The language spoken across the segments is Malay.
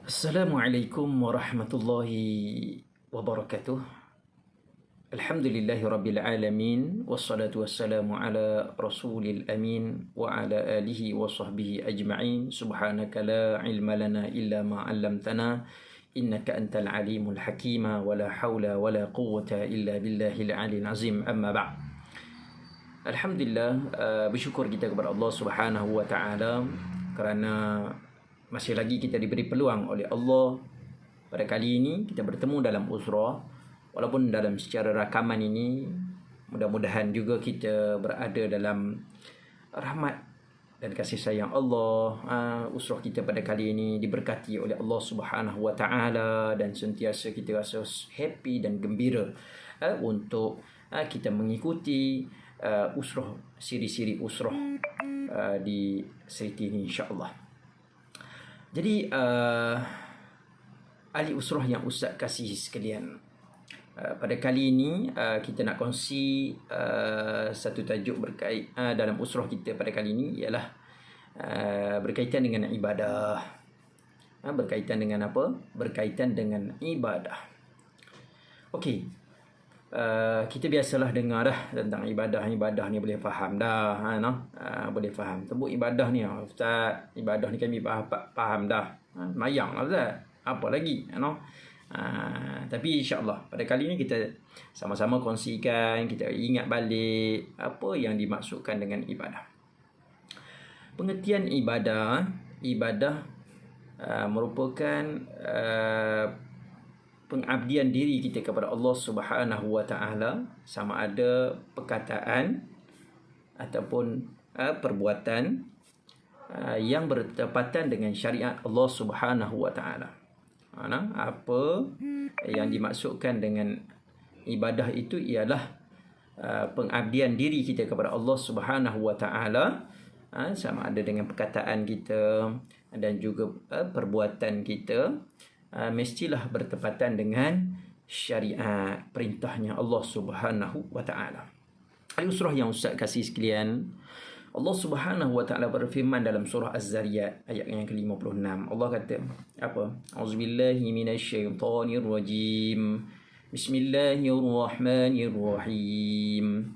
Assalamualaikum warahmatullahi wabarakatuh. Alhamdulillahi rabbil alamin. Wassalatu wassalamu ala rasulil amin. Wa ala alihi wa sahbihi ajma'in. Subhanaka la ilma lana illa ma 'allamtana. Innaka antal alimul hakima. Wa la hawla wa la quwwata illa billahil aliyil azim. Amma ba'd. Alhamdulillah, bersyukur kita kepada Allah Subhanahu wa taala kerana masih lagi kita diberi peluang oleh Allah. Pada kali ini kita bertemu dalam Usrah. Walaupun dalam secara rakaman ini, mudah-mudahan juga kita berada dalam rahmat dan kasih sayang Allah. Usrah kita pada kali ini diberkati oleh Allah Subhanahu wa taala dan sentiasa kita rasa happy dan gembira untuk kita mengikuti usrah, siri-siri usrah di seriti ini, insya-Allah. Jadi ahli usrah yang Ustaz kasih sekalian, pada kali ini kita nak kongsi satu tajuk berkait dalam usrah kita pada kali ini ialah berkaitan dengan ibadah. Berkaitan dengan apa? Berkaitan dengan ibadah. Okey. Kita biasalah dengar dah tentang ibadah ni boleh faham dah, boleh faham. Sebut ibadah ni, Ustaz, ibadah ni kami faham dah. Mayang lah Ustaz. Apa lagi, tapi insya-Allah pada kali ni kita sama-sama kongsikan, kita ingat balik apa yang dimaksudkan dengan ibadah. Pengertian ibadah merupakan pengabdian diri kita kepada Allah Subhanahu wa taala, sama ada perkataan ataupun perbuatan yang bertepatan dengan syariat Allah Subhanahu wa taala. Apa yang dimaksudkan dengan ibadah itu ialah pengabdian diri kita kepada Allah Subhanahu wa taala, sama ada dengan perkataan kita dan juga perbuatan kita, mestilah bertepatan dengan syariat, perintahnya Allah Subhanahu wa taala. Al-usrah yang Ustaz kasih sekalian, Allah Subhanahu wa taala berfirman dalam surah Az-Zariyat ayat yang ke-56. Allah kata apa? Auzubillahi minasyaitonir rajim. Bismillahirrahmanirrahim.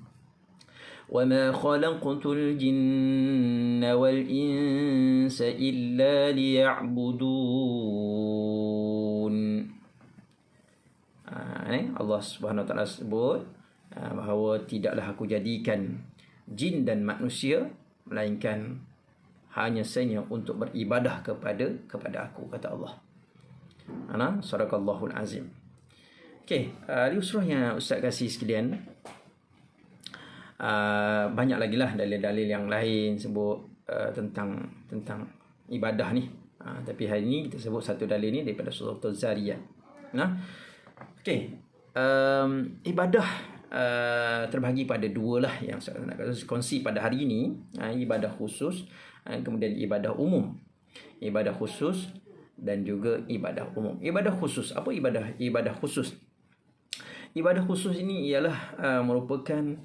وَمَا خَلَقْتُ الْجِنَّ وَالْإِنسَ إِلَّا لِيَعْبُدُونَ. Allah Subhanahu wa taala sebut bahawa tidaklah aku jadikan jin dan manusia melainkan hanya sahaja untuk beribadah kepada aku, kata Allah. Sadaqallahul azim. Okey, di usrah yang Ustaz kasih sekalian, banyak lagi lah dalil-dalil yang lain sebut tentang ibadah ni. Tapi hari ni kita sebut satu dalil ni daripada surah Az-Zariyat. Okey, ibadah terbahagi pada dua lah yang saya nak kongsi pada hari ini. Ibadah khusus, kemudian ibadah umum. Ibadah khusus dan juga ibadah umum. Ibadah khusus, apa ibadah khusus? Ibadah khusus ini ialah merupakan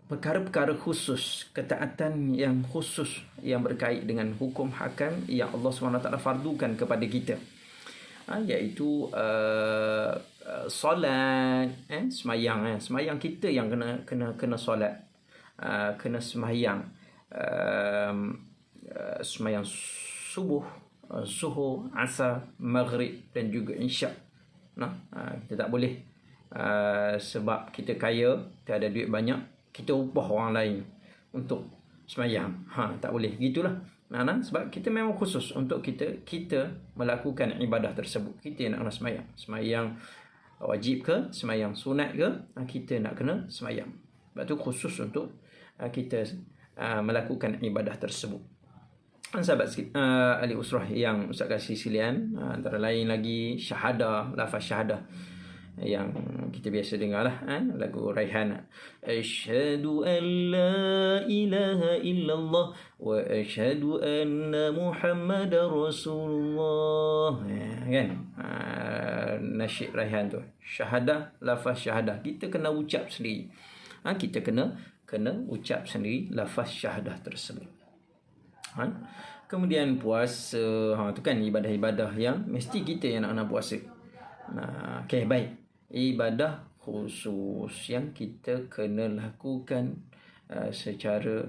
perkara-perkara khusus, ketaatan yang khusus yang berkait dengan hukum hakam yang Allah SWT fardukan kepada kita, iaitu solat, semayang kita yang kena solat, kena semayang, semayang subuh, zuhur, asar, maghrib dan juga isyak. Kita tak boleh sebab kita kaya, kita ada duit banyak, kita upah orang lain untuk semayang. Tak boleh gitulah. Sebab kita memang khusus untuk kita melakukan ibadah tersebut. Kita nak kena semayang. Semayang wajib ke, semayang sunat ke, kita nak kena semayang. Sebab tu khusus untuk kita melakukan ibadah tersebut. Sahabat ahli usrah yang Ustaz kasih sekalian, antara lain lagi syahadah, lafaz syahadah yang kita biasa dengar lah, lagu Raihan, asyhadu an la ilaha illallah wa asyhadu anna muhammadar rasulullah, kan? Nasyid Raihan tu, syahadah, lafaz syahadah kita kena ucap sendiri. Kita kena ucap sendiri lafaz syahadah tersebut. Ha? Kemudian puasa, tu kan ibadah-ibadah yang mesti kita yang nak puasa. Okay, baik. Ibadah khusus yang kita kena lakukan secara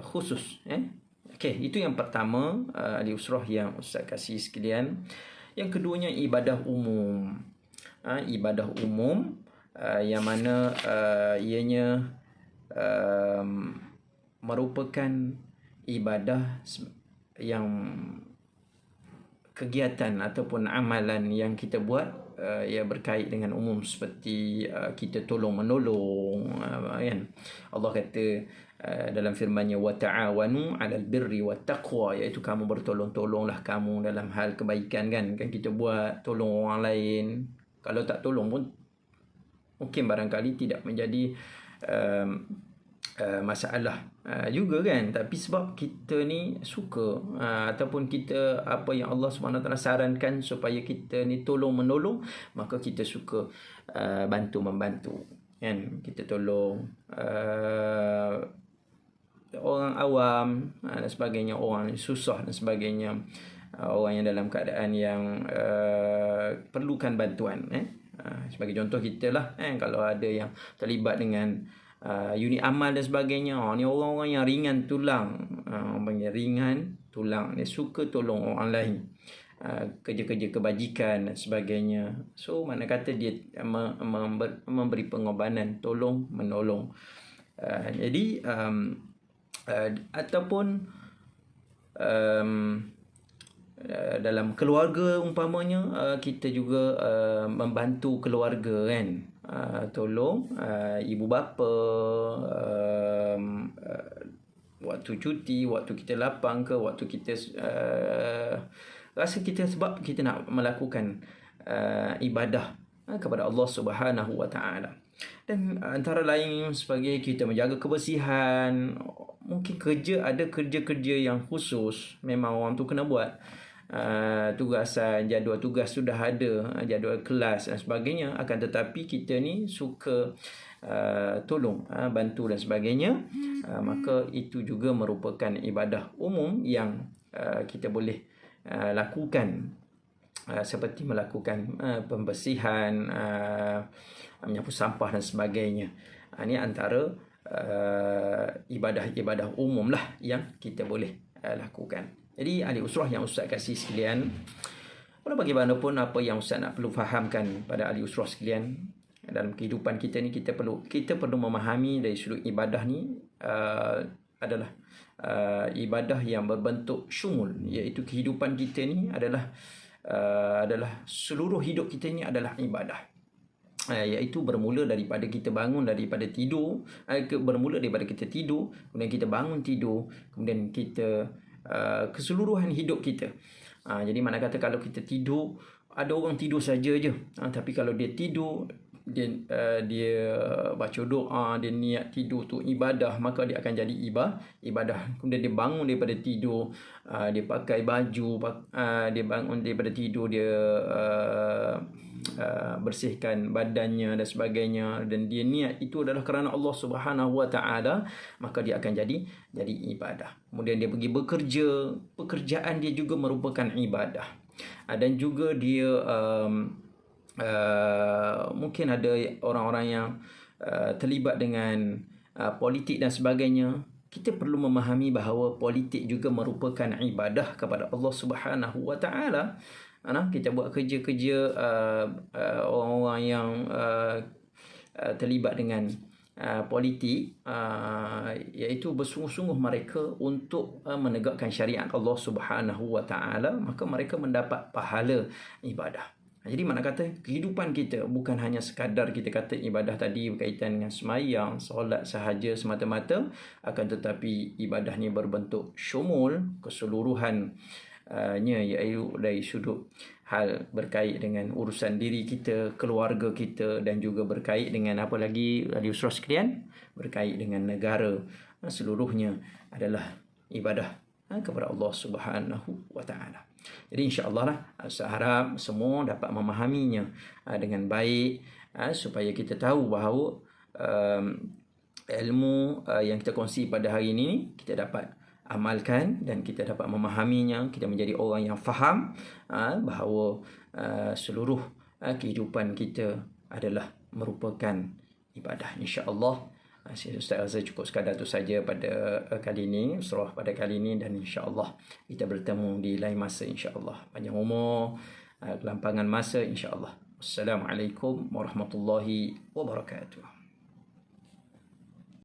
khusus. Okay, itu yang pertama, ahli usrah yang Ustaz kasih sekalian. Yang keduanya ibadah umum. Ibadah umum yang mana ianya merupakan ibadah yang kegiatan ataupun amalan yang kita buat yang berkait dengan umum, seperti kita tolong menolong, kan. Allah kata dalam firman-Nya, wa ta'awanu 'alal birri wat taqwa, iaitu kamu bertolong-tolonglah kamu dalam hal kebaikan, kan kita buat tolong orang lain. Kalau tak tolong pun mungkin barangkali tidak menjadi masalah juga, kan. Tapi sebab kita ni suka ataupun kita apa yang Allah SWT sarankan supaya kita ni tolong menolong, maka kita suka bantu membantu, kan. Kita tolong orang awam dan sebagainya, orang susah dan sebagainya, orang yang dalam keadaan yang perlukan bantuan. Sebagai contoh kita lah, kalau ada yang terlibat dengan unit amal dan sebagainya, ni orang-orang yang ringan tulang, orang panggil ringan tulang, dia suka tolong orang lain, kerja-kerja kebajikan dan sebagainya. So mana kata dia memberi pengorbanan, tolong menolong. Jadi ataupun dalam keluarga umpamanya, kita juga membantu keluarga, kan. Tolong ibu bapa waktu cuti, waktu kita lapang ke, waktu kita rasa kita, sebab kita nak melakukan ibadah kepada Allah Subhanahu Wa Taala. Dan antara lain sebagai kita menjaga kebersihan, mungkin ada kerja-kerja yang khusus memang orang tu kena buat. Tugasan, jadual tugas sudah ada, jadual kelas dan sebagainya, akan tetapi kita ni suka tolong, bantu dan sebagainya, maka itu juga merupakan ibadah umum yang kita boleh lakukan, seperti melakukan pembersihan, menyapu sampah dan sebagainya. Ini antara ibadah-ibadah umum lah yang kita boleh lakukan. Jadi ahli usrah yang Ustaz kasih sekalian, walau bagaimanapun apa yang Ustaz nak perlu fahamkan pada ahli usrah sekalian, dalam kehidupan kita ni kita perlu memahami dari sudut ibadah ni adalah ibadah yang berbentuk syumul, iaitu kehidupan kita ni adalah seluruh hidup kita ni adalah ibadah. Iaitu bermula daripada kita bangun daripada tidur, bermula daripada kita tidur, kemudian kita bangun tidur, kemudian kita keseluruhan hidup kita. Jadi mana kata kalau kita tidur, ada orang tidur saja je, tapi kalau dia tidur, dia baca doa, dia niat tidur tu ibadah, maka dia akan jadi ibadah. Kemudian dia bangun daripada tidur, dia pakai baju, dia bangun daripada tidur, dia bersihkan badannya dan sebagainya, dan dia niat itu adalah kerana Allah Subhanahu Wa Taala, maka dia akan jadi ibadah. Kemudian dia pergi bekerja, pekerjaan dia juga merupakan ibadah. Dan juga dia mungkin ada orang-orang yang terlibat dengan politik dan sebagainya. Kita perlu memahami bahawa politik juga merupakan ibadah kepada Allah Subhanahu Wa Taala. Kita buat kerja-kerja, orang-orang yang terlibat dengan politik, iaitu bersungguh-sungguh mereka untuk menegakkan syariat Allah Subhanahu Wa Taala, maka mereka mendapat pahala ibadah. Jadi mana kata kehidupan kita bukan hanya sekadar kita kata ibadah tadi berkaitan dengan sembahyang, solat sahaja semata-mata, akan tetapi ibadah ni berbentuk syumul, keseluruhan iaitu dari sudut hal berkait dengan urusan diri kita, keluarga kita, dan juga berkait dengan apa lagi ahli usrah sekalian, berkait dengan negara. Seluruhnya adalah ibadah kepada Allah Subhanahu Wa Taala. Jadi insya-Allah lah, saya harap semua dapat memahaminya dengan baik, supaya kita tahu bahawa ilmu yang kita kongsi pada hari ini kita dapat amalkan dan kita dapat memahaminya, kita menjadi orang yang faham bahawa seluruh kehidupan kita adalah merupakan ibadah, insya-Allah. Ustaz rasa cukup sekadar itu saja pada kali ini, surah pada kali ini, dan insya-Allah kita bertemu di lain masa, insya-Allah. Panjang umur, kelampangan masa, insya-Allah. Assalamualaikum warahmatullahi wabarakatuh.